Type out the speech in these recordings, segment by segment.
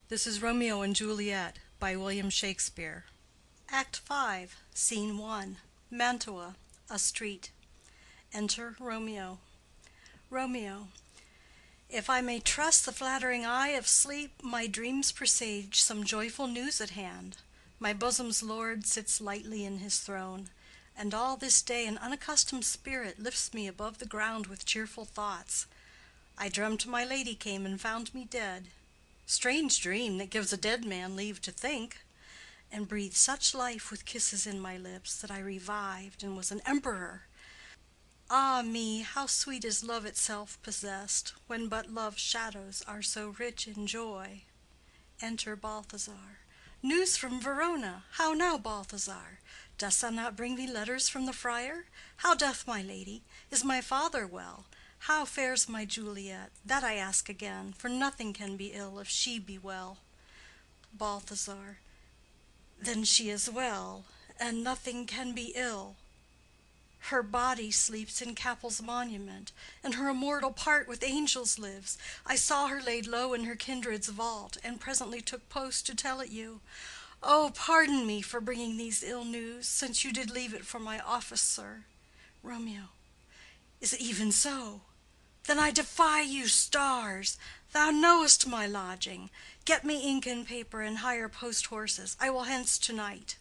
This is Romeo and Juliet by William Shakespeare. Act 5, Scene 1. Mantua, a street. Enter Romeo. Romeo. If I may trust the flattering eye of sleep, my dreams presage some joyful news at hand. My bosom's lord sits lightly in his throne, and all this day an unaccustomed spirit lifts me above the ground with cheerful thoughts. I dreamt my lady came and found me dead. Strange dream that gives a dead man leave to think, and breathed such life with kisses in my lips that I revived and was an emperor. Ah me, how sweet is love itself possessed, when but love's shadows are so rich in joy. Enter Balthazar. News from Verona. How now, Balthazar? Dost thou not bring me letters from the friar? How doth my lady? Is my father well? How fares my Juliet? That I ask again, for nothing can be ill if she be well. Balthazar. Then she is well, and nothing can be ill. Her body sleeps in Capel's monument, and her immortal part with angels lives. I saw her laid low in her kindred's vault, and presently took post to tell it you. Oh, pardon me for bringing these ill news, since you did leave it for my office, sir. Romeo. Is it even so? Then I defy you, stars. Thou knowest my lodging. Get me ink and paper, and hire post horses. I will hence to-night.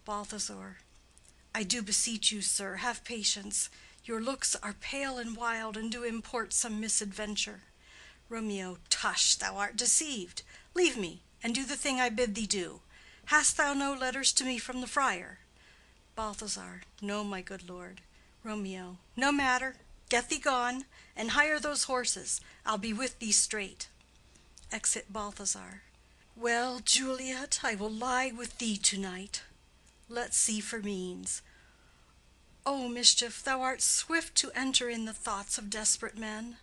Balthazar. I do beseech you, sir, have patience. Your looks are pale and wild, and do import some misadventure. Romeo. Tush, thou art deceived. Leave me, and do the thing I bid thee do. Hast thou no letters to me from the friar? Balthazar. No, my good lord. Romeo. No matter. Get thee gone, and hire those horses. I'll be with thee straight. Exit Balthazar. Well, Juliet, I will lie with thee to-night. Let's see for means. O mischief, thou art swift to enter in the thoughts of desperate men.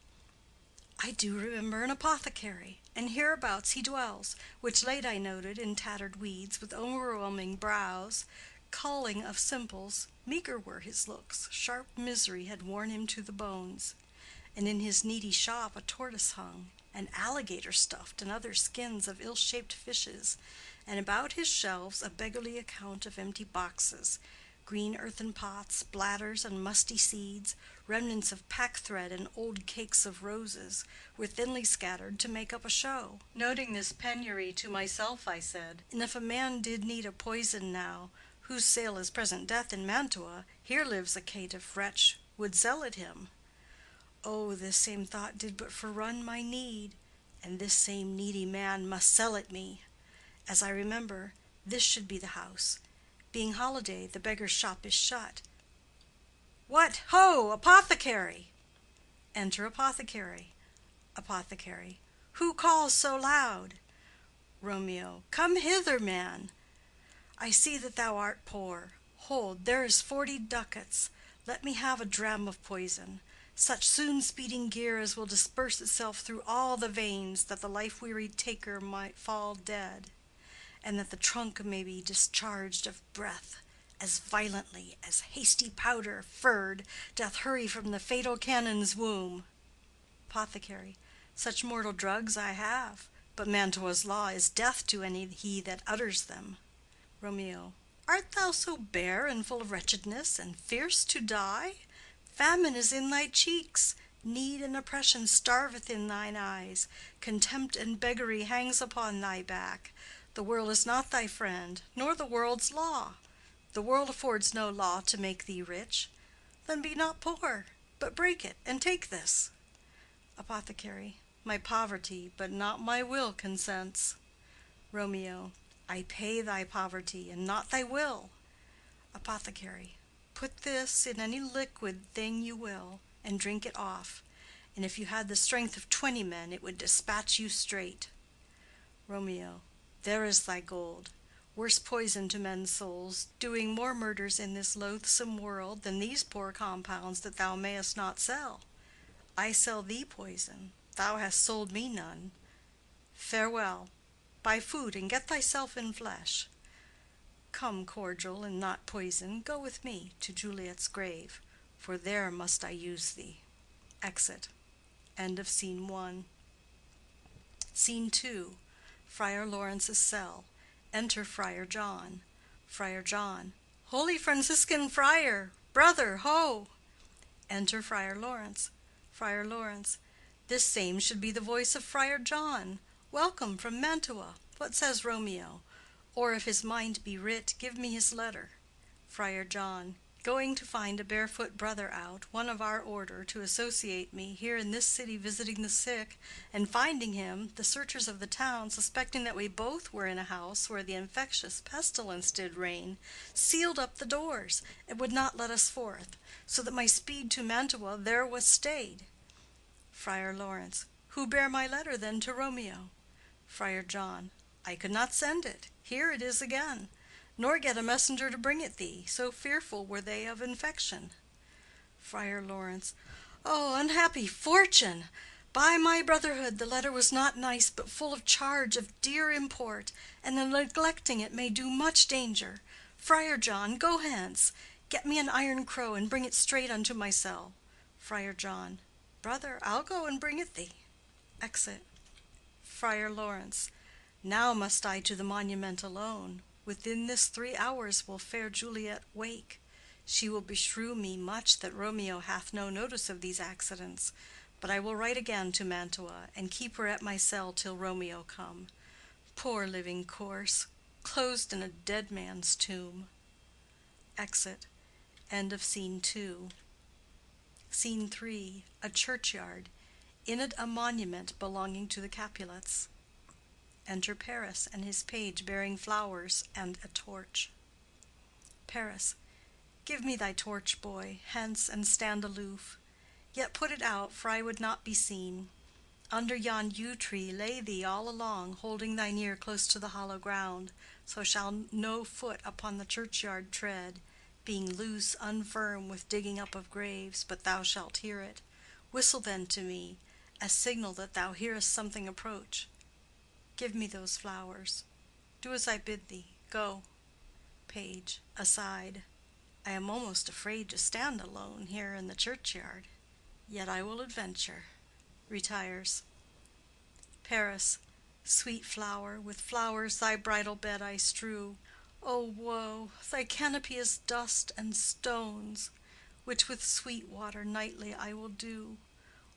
I do remember an apothecary, and hereabouts he dwells, which late I noted in tattered weeds, with overwhelming brows, culling of simples. Meager were his looks, sharp misery had worn him to the bones. And in his needy shop a tortoise hung, and alligator stuffed, and other skins of ill-shaped fishes, and about his shelves a beggarly account of empty boxes, green earthen pots, bladders and musty seeds, remnants of pack-thread and old cakes of roses, were thinly scattered to make up a show. Noting this penury to myself, I said, and if a man did need a poison now, whose sale is present death in Mantua, here lives a caitiff wretch would sell it him. Oh, this same thought did but forerun my need, and this same needy man must sell it me. As I remember, this should be the house. Being holiday, the beggar's shop is shut. What, ho, apothecary! Enter apothecary. Apothecary. Who calls so loud? Romeo. Come hither, man. I see that thou art poor. Hold, there is 40 ducats. Let me have a dram of poison, such soon speeding gear as will disperse itself through all the veins, that the life-weary taker might fall dead, and that the trunk may be discharged of breath as violently as hasty powder furred doth hurry from the fatal cannon's womb. Apothecary. Such mortal drugs I have, but Mantua's law is death to any he that utters them. Romeo. Art thou so bare and full of wretchedness, and fierce to die? Famine is in thy cheeks, need and oppression starveth in thine eyes, contempt and beggary hangs upon thy back. The world is not thy friend, nor the world's law. The world affords no law to make thee rich. Then be not poor, but break it, and take this. Apothecary. My poverty, but not my will, consents. Romeo. I pay thy poverty, and not thy will. Apothecary. Put this in any liquid thing you will, and drink it off, and if you had the strength of 20 men, it would dispatch you straight. Romeo. There is thy gold. Worse poison to men's souls, doing more murders in this loathsome world than these poor compounds that thou mayest not sell. I sell thee poison, thou hast sold me none. Farewell. Buy food and get thyself in flesh. Come, cordial and not poison, go with me to Juliet's grave, for there must I use thee. Exit. End of Scene 1. Scene 2. Friar Lawrence's cell. Enter Friar John. Friar John. Holy Franciscan friar, brother, ho! Enter Friar Lawrence. Friar Lawrence. This same should be the voice of Friar John. Welcome from Mantua. What says Romeo? Or if his mind be writ, give me his letter. Friar John. Going to find a barefoot brother out, one of our order, to associate me, here in this city visiting the sick, and finding him, the searchers of the town, suspecting that we both were in a house where the infectious pestilence did reign, sealed up the doors, and would not let us forth, so that my speed to Mantua there was stayed. Friar Lawrence. Who bare my letter then to Romeo? Friar John. I could not send it. Here it is again. Nor get a messenger to bring it thee, so fearful were they of infection. Friar Lawrence. Oh, unhappy fortune! By my brotherhood, the letter was not nice, but full of charge of dear import, and the neglecting it may do much danger. Friar John, go hence. Get me an iron crow, and bring it straight unto my cell. Friar John. Brother, I'll go and bring it thee. Exit. Friar Lawrence. Now must I to the monument alone. Within this 3 hours will fair Juliet wake. She will beshrew me much that Romeo hath no notice of these accidents. But I will write again to Mantua, and keep her at my cell till Romeo come. Poor living corse, closed in a dead man's tomb. Exit. End of Scene 2. Scene 3. A churchyard. In it a monument belonging to the Capulets. Enter Paris and his page bearing flowers and a torch. Paris. Give me thy torch, boy, hence and stand aloof. Yet put it out, for I would not be seen. Under yon yew tree lay thee all along, holding thine ear close to the hollow ground, so shall no foot upon the churchyard tread, being loose, unfirm with digging up of graves, but thou shalt hear it. Whistle then to me, as signal that thou hearest something approach. Give me those flowers. Do as I bid thee. Go. Page. Aside. I am almost afraid to stand alone here in the churchyard. Yet I will adventure. Retires. Paris. Sweet flower, with flowers thy bridal bed I strew. O woe! Thy canopy is dust and stones, which with sweet water nightly I will dew.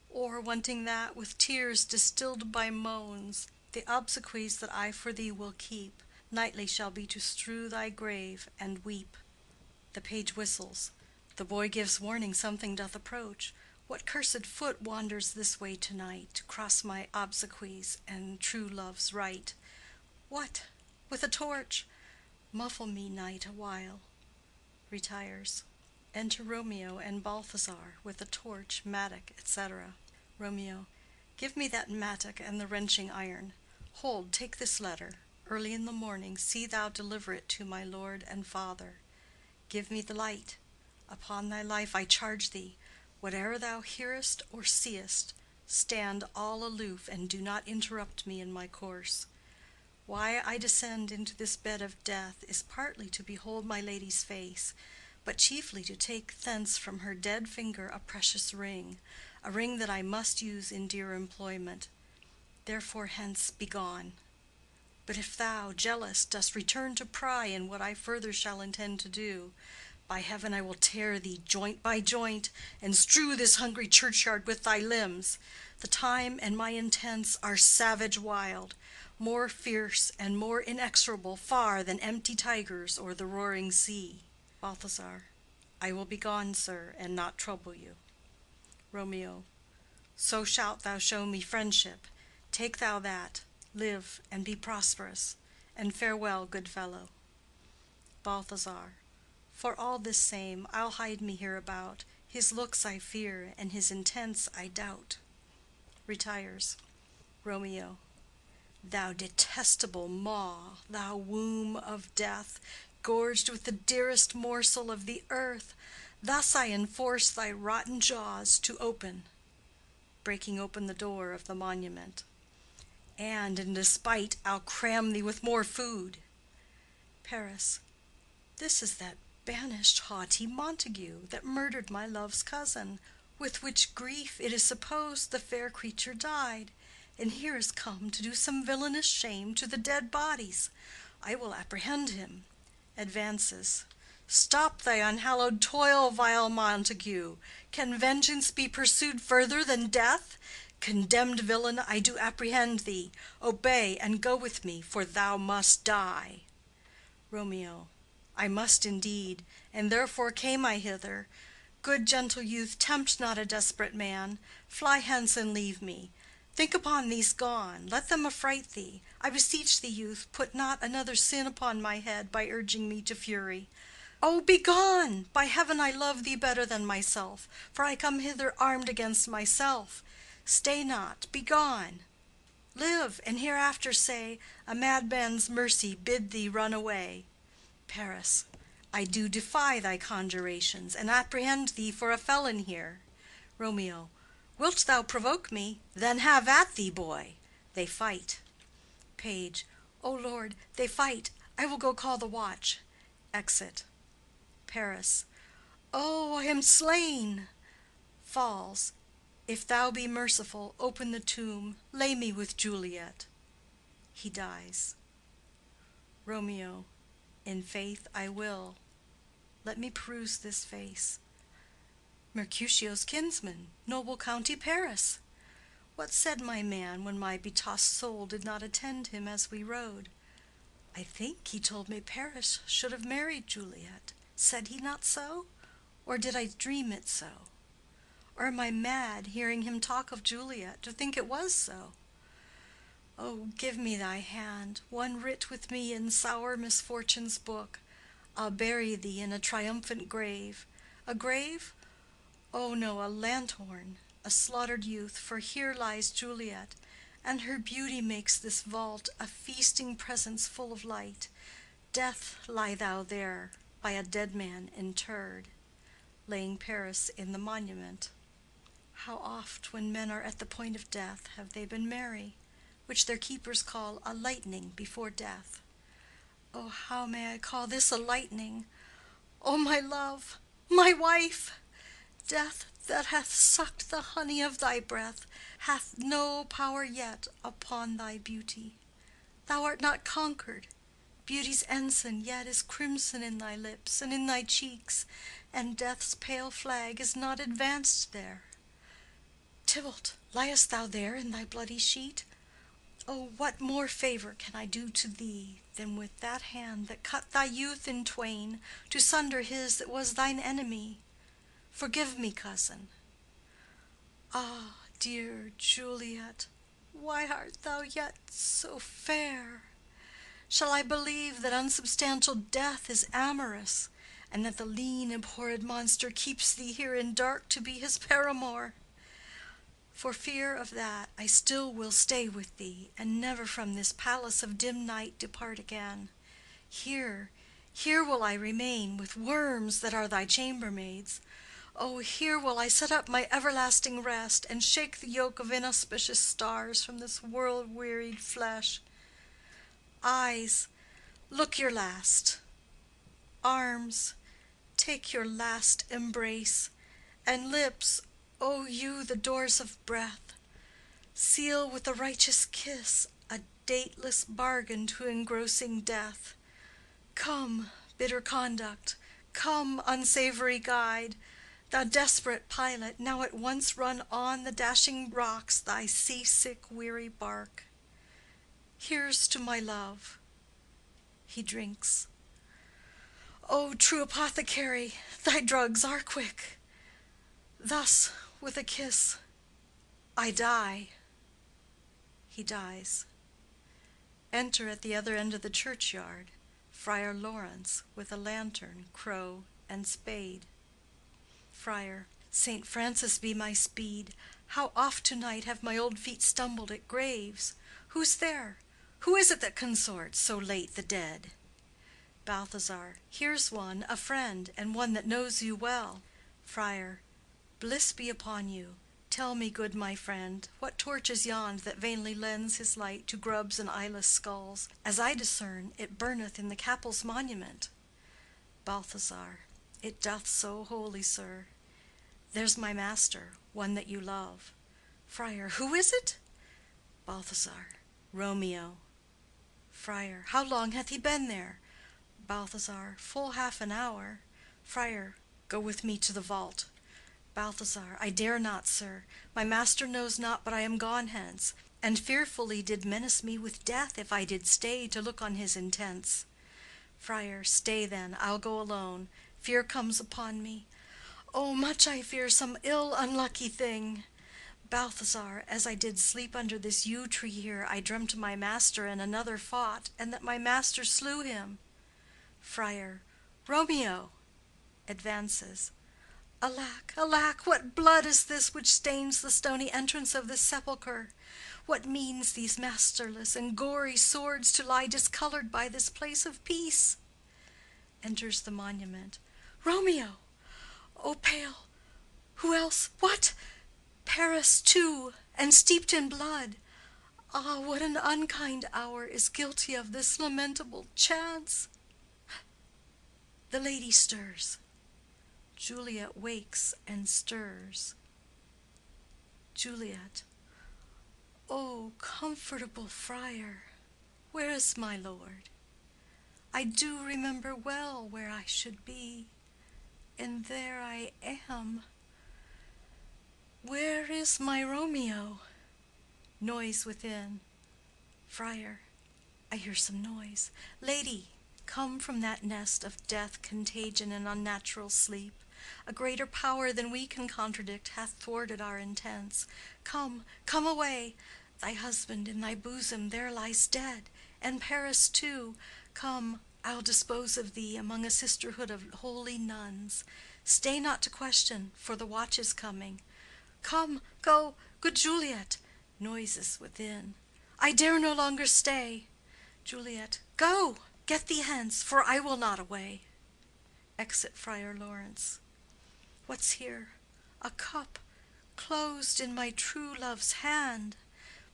Or, wanting that, with tears distilled by moans, the obsequies that I for thee will keep, nightly shall be to strew thy grave and weep. The page whistles. The boy gives warning something doth approach. What cursed foot wanders this way to-night, to cross my obsequies and true love's right? What? With a torch? Muffle me, night, awhile. Retires. Enter Romeo and Balthazar with a torch, mattock, etc. Romeo. Give me that mattock and the wrenching iron. Hold, take this letter. Early in the morning see thou deliver it to my lord and father. Give me the light. Upon thy life I charge thee, whate'er thou hearest or seest, stand all aloof and do not interrupt me in my course. Why I descend into this bed of death is partly to behold my lady's face, but chiefly to take thence from her dead finger a precious ring, a ring that I must use in dear employment. Therefore hence be gone. But if thou, jealous, dost return to pry in what I further shall intend to do, by heaven I will tear thee joint by joint, and strew this hungry churchyard with thy limbs. The time and my intents are savage wild, more fierce and more inexorable far than empty tigers or the roaring sea. Balthazar. I will be gone, sir, and not trouble you. Romeo. So shalt thou show me friendship. Take thou that, live and be prosperous, and farewell, good fellow. Balthazar. For all this same, I'll hide me hereabout. His looks I fear, and his intents I doubt. Retires. Romeo. Thou detestable maw, thou womb of death, gorged with the dearest morsel of the earth, thus I enforce thy rotten jaws to open, breaking open the door of the monument. And in despite I'll cram thee with more food. Paris. This is that banished haughty Montague that murdered my love's cousin, with which grief it is supposed the fair creature died, and here is come to do some villainous shame to the dead bodies. I will apprehend him. Advances. Stop thy unhallowed toil, vile Montague. Can vengeance be pursued further than death? Condemned villain, I do apprehend thee. Obey and go with me, for thou must die. Romeo. I must indeed, and therefore came I hither. Good gentle youth, tempt not a desperate man. Fly hence and leave me. Think upon these gone, let them affright thee. I beseech thee, youth, put not another sin upon my head by urging me to fury. Oh, be gone! By heaven I love thee better than myself, for I come hither armed against myself. Stay not, be gone. Live, and hereafter say, a madman's mercy bid thee run away. Paris. I do defy thy conjurations, and apprehend thee for a felon here. Romeo. Wilt thou provoke me? Then have at thee, boy. They fight. Page. O Lord, they fight. I will go call the watch. Exit. Paris. Oh, I am slain. Falls. If thou be merciful, open the tomb. Lay me with Juliet. He dies. Romeo. In faith I will. Let me peruse this face. Mercutio's kinsman, noble County Paris. What said my man when my betossed soul did not attend him as we rode? I think he told me Paris should have married Juliet. Said he not so? Or did I dream it so? Or am I mad, hearing him talk of Juliet, to think it was so? Oh, give me thy hand, one writ with me in sour misfortune's book. I'll bury thee in a triumphant grave. A grave? Oh no, a lanthorn, a slaughtered youth, for here lies Juliet, and her beauty makes this vault a feasting presence full of light. Death, lie thou there, by a dead man interred, laying Paris in the monument. How oft, when men are at the point of death, have they been merry, which their keepers call a lightning before death. Oh, how may I call this a lightning? O my love, my wife! Death that hath sucked the honey of thy breath hath no power yet upon thy beauty. Thou art not conquered. Beauty's ensign yet is crimson in thy lips and in thy cheeks, and death's pale flag is not advanced there. Tybalt, liest thou there in thy bloody sheet? Oh, what more favor can I do to thee than with that hand that cut thy youth in twain, to sunder his that was thine enemy? Forgive me, cousin. Ah, dear Juliet, why art thou yet so fair? Shall I believe that unsubstantial death is amorous, and that the lean abhorred monster keeps thee here in dark to be his paramour? For fear of that, I still will stay with thee, and never from this palace of dim night depart again. Here, here will I remain with worms that are thy chambermaids. Oh, here will I set up my everlasting rest, and shake the yoke of inauspicious stars from this world-wearied flesh. Eyes, look your last. Arms, take your last embrace. And lips, O you the doors of breath, seal with a righteous kiss a dateless bargain to engrossing death. Come, bitter conduct, come, unsavory guide, thou desperate pilot, now at once run on the dashing rocks thy sea-sick weary bark. Here's to my love. He drinks. O true apothecary, thy drugs are quick. Thus, with a kiss, I die. He dies. Enter at the other end of the churchyard Friar Lawrence with a lantern, crow, and spade. Friar. Saint Francis be my speed! How oft to-night have my old feet stumbled at graves! Who's there? Who is it that consorts so late the dead? Balthazar. Here's one, a friend, and one that knows you well. Friar. Bliss be upon you. Tell me, good my friend, what torch is yond that vainly lends his light to grubs and eyeless skulls? As I discern, it burneth in the capel's monument. Balthazar. It doth so, holy sir. There's my master, one that you love. Friar. Who is it? Balthazar. Romeo. Friar. How long hath he been there? Balthazar. Full half an hour. Friar. Go with me to the vault. Balthazar. I dare not, sir. My master knows not but I am gone hence, and fearfully did menace me with death if I did stay to look on his intents. Friar. Stay then, I'll go alone. Fear comes upon me. Oh, much I fear some ill unlucky thing. Balthazar. As I did sleep under this yew tree here, I dreamt my master and another fought, and that my master slew him. Friar. Romeo. Advances. Alack, alack, what blood is this which stains the stony entrance of this sepulchre? What means these masterless and gory swords to lie discolored by this place of peace? Enters the monument. Romeo! O pale! Who else? What? Paris too, and steeped in blood. Ah, what an unkind hour is guilty of this lamentable chance! The lady stirs. Juliet wakes and stirs. Juliet. O comfortable friar, where is my lord? I do remember well where I should be, and there I am. Where is my Romeo? Noise within. Friar. I hear some noise. Lady, come from that nest of death, contagion, and unnatural sleep. A greater power than we can contradict hath thwarted our intents. Come, come away. Thy husband in thy bosom there lies dead, and Paris too. Come, I'll dispose of thee among a sisterhood of holy nuns. Stay not to question, for the watch is coming. Come, go, good Juliet. Noises within. I dare no longer stay. Juliet. Go, get thee hence, for I will not away. Exit Friar Lawrence. What's here? A cup, closed in my true love's hand.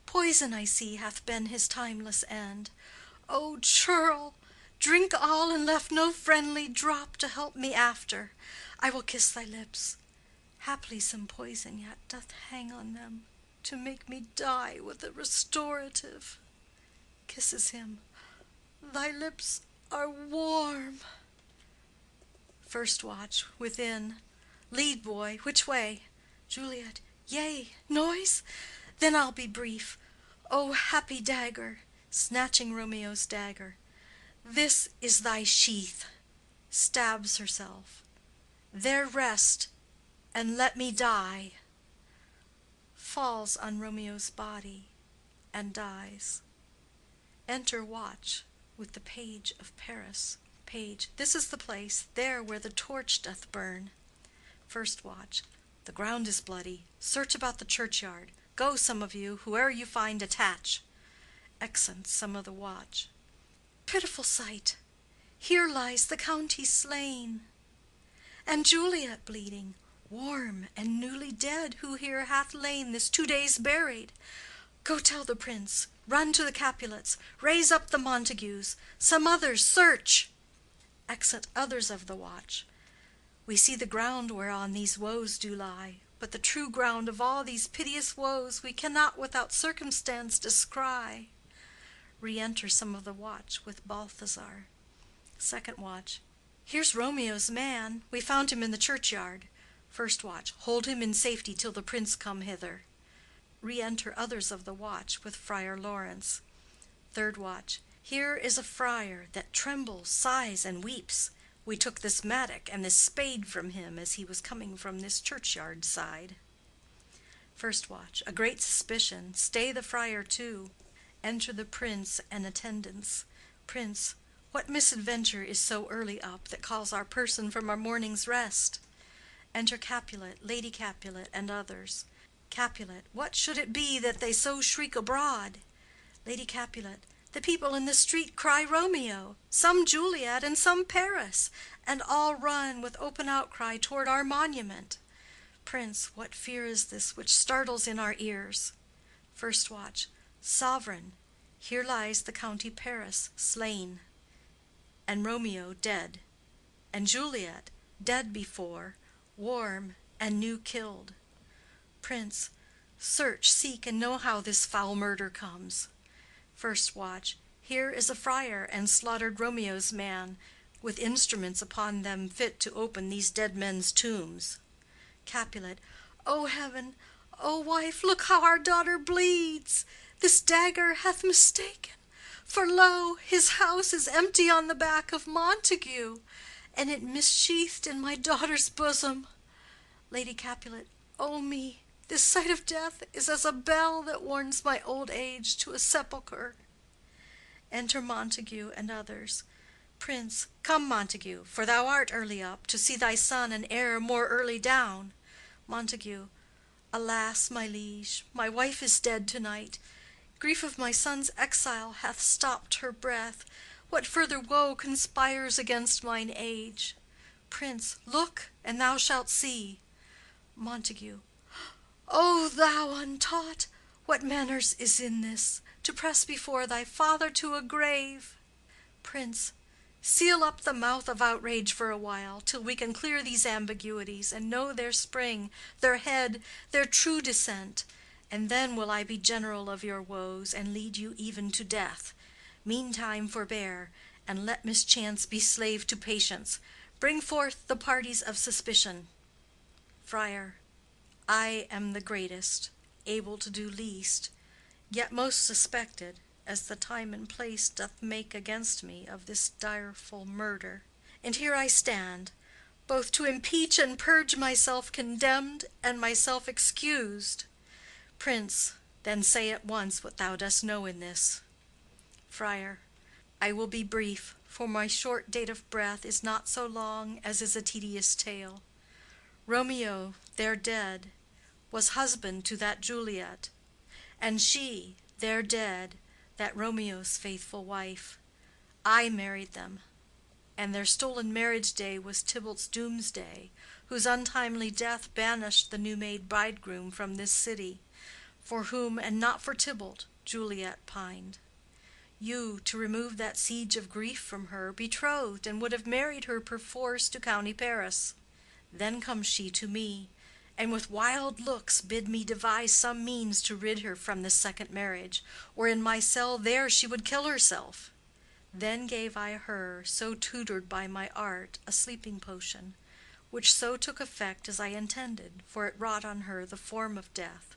Poison, I see, hath been his timeless end. O churl, drink all, and left no friendly drop to help me after. I will kiss thy lips. Haply some poison yet doth hang on them, to make me die with a restorative. Kisses him. Thy lips are warm. First watch within. Lead, boy, which way? Juliet. Yea, noise? Then I'll be brief. O happy dagger, snatching Romeo's dagger, this is thy sheath. Stabs herself. There rest, and let me die. Falls on Romeo's body and dies. Enter watch with the page of Paris. Page. This is the place, there where the torch doth burn. First watch. The ground is bloody. Search about the churchyard. Go, some of you, whoe'er you find, attach. Exeunt some of the watch. Pitiful sight! Here lies the county slain, and Juliet bleeding, warm and newly dead, who here hath lain this 2 days buried. Go tell the prince, run to the Capulets, raise up the Montagues, some others search. Exit others of the watch. We see the ground whereon these woes do lie, but the true ground of all these piteous woes we cannot without circumstance descry. Re-enter some of the watch with Balthazar. Second watch. Here's Romeo's man. We found him in the churchyard. First watch. Hold him in safety till the prince come hither. Re-enter others of the watch with Friar Lawrence. Third watch. Here is a friar that trembles, sighs, and weeps. We took this mattock and this spade from him as he was coming from this churchyard side. First watch. A great suspicion. Stay the friar too. Enter the prince and attendants. Prince. What misadventure is so early up that calls our person from our morning's rest? Enter Capulet, Lady Capulet, and others. Capulet. What should it be that they so shriek abroad? Lady Capulet. The people in the street cry Romeo, some Juliet, and some Paris, and all run with open outcry toward our monument. Prince. What fear is this which startles in our ears? First watch. Sovereign, here lies the county Paris slain, and Romeo dead, and Juliet dead before, warm and new killed. Prince. Search, seek, and know how this foul murder comes. First Watch. Here is a friar and slaughtered Romeo's man, with instruments upon them fit to open these dead men's tombs. Capulet. O heaven! O wife, look how our daughter bleeds! This dagger hath mistaken. For lo, his house is empty on the back of Montague, and it missheathed in my daughter's bosom. Lady Capulet. O me! This sight of death is as a bell that warns my old age to a sepulchre. Enter Montague and others. Prince. Come, Montague, for thou art early up, to see thy son and heir more early down. Montague. Alas, my liege, my wife is dead to-night. Grief of my son's exile hath stopped her breath. What further woe conspires against mine age? Prince. Look, and thou shalt see. Montague. O thou untaught, what manners is in this, to press before thy father to a grave? Prince. Seal up the mouth of outrage for a while, till we can clear these ambiguities, and know their spring, their head, their true descent, and then will I be general of your woes, and lead you even to death. Meantime forbear, and let mischance be slave to patience. Bring forth the parties of suspicion. Friar. I am the greatest, able to do least, yet most suspected, as the time and place doth make against me of this direful murder. And here I stand, both to impeach and purge myself condemned and myself excused. Prince, then say at once what thou dost know in this. Friar. I will be brief, for my short date of breath is not so long as is a tedious tale. Romeo, there dead, was husband to that Juliet, and she, there dead, that Romeo's faithful wife. I married them, and their stolen marriage day was Tybalt's doomsday, whose untimely death banished the new-made bridegroom from this city, for whom and not for Tybalt Juliet pined. You, to remove that siege of grief from her, betrothed, and would have married her perforce to county Paris. Then comes she to me, and with wild looks bid me devise some means to rid her from this second marriage, or in my cell there she would kill herself. Then gave I her, so tutored by my art, a sleeping potion, which so took effect as I intended, for it wrought on her the form of death.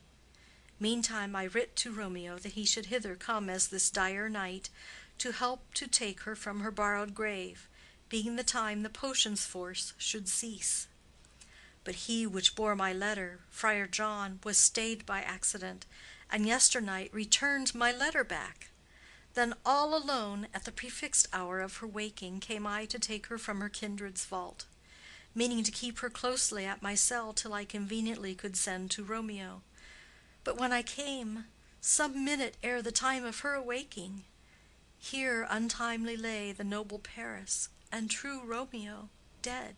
Meantime I writ to Romeo that he should hither come as this dire night, to help to take her from her borrowed grave, being the time the potion's force should cease. But he which bore my letter, Friar John, was stayed by accident, and yesternight returned my letter back. Then all alone at the prefixed hour of her waking came I to take her from her kindred's vault, meaning to keep her closely at my cell till I conveniently could send to Romeo. But when I came, some minute ere the time of her awaking, here untimely lay the noble Paris and true Romeo dead.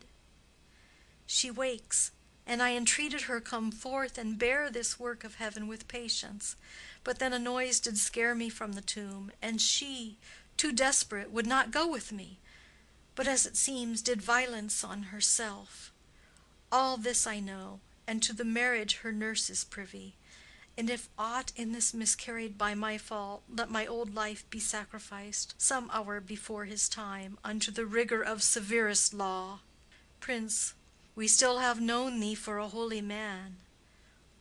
She wakes, and I entreated her come forth and bear this work of heaven with patience. But then a noise did scare me from the tomb, and she, too desperate, would not go with me, but as it seems did violence on herself. All this I know, and to the marriage her nurse is privy. And if aught in this miscarried by my fault, let my old life be sacrificed, some hour before his time, unto the rigor of severest law. Prince, we still have known thee for a holy man.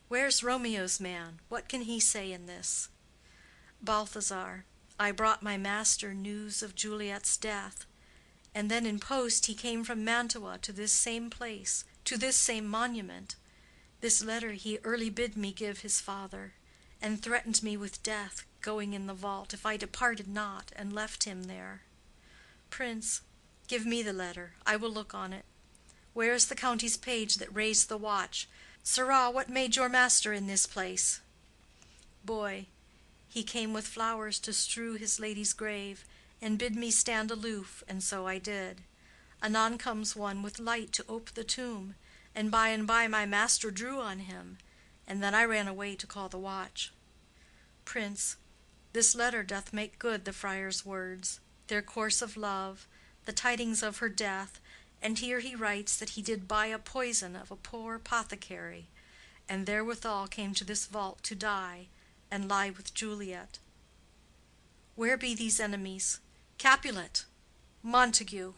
Where's Romeo's man? What can he say in this? Balthazar. I brought my master news of Juliet's death, and then in post he came from Mantua to this same place, to this same monument. This letter he early bid me give his father, and threatened me with death, going in the vault, if I departed not and left him there. Prince, give me the letter. I will look on it. Where is the county's page that raised the watch? Sirrah, what made your master in this place? Boy. He came with flowers to strew his lady's grave, and bid me stand aloof, and so I did. Anon comes one with light to ope the tomb, and by my master drew on him, and then I ran away to call the watch. Prince. This letter doth make good the friar's words, their course of love, the tidings of her death, and here he writes that he did buy a poison of a poor apothecary, and therewithal came to this vault to die, and lie with Juliet. Where be these enemies? Capulet! Montague!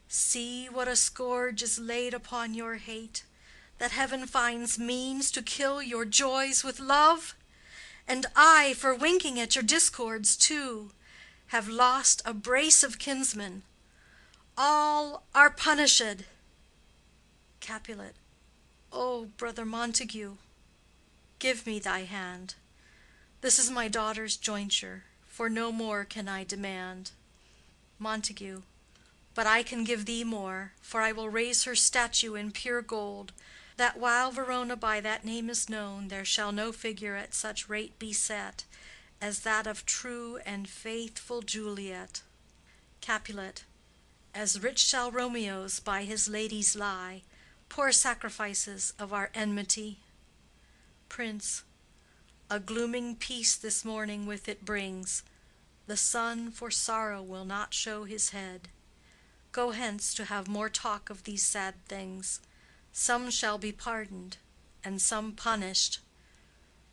See what a scourge is laid upon your hate, that heaven finds means to kill your joys with love! And I, for winking at your discords too, have lost a brace of kinsmen. All are punished. Capulet. O brother Montague, give me thy hand. This is my daughter's jointure, for no more can I demand. Montague. But I can give thee more, for I will raise her statue in pure gold, that while Verona by that name is known, there shall no figure at such rate be set as that of true and faithful Juliet. Capulet. As rich shall Romeo's by his ladies lie, poor sacrifices of our enmity. Prince. A glooming peace this morning with it brings. The sun for sorrow will not show his head. Go hence to have more talk of these sad things. Some shall be pardoned, and some punished.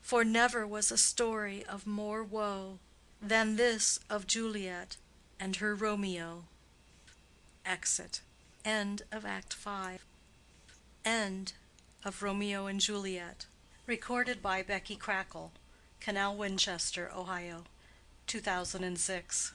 For never was a story of more woe than this of Juliet and her Romeo. Exit. End of Act 5. End of Romeo and Juliet. Recorded by Becky Crackle, Canal Winchester, Ohio, 2006.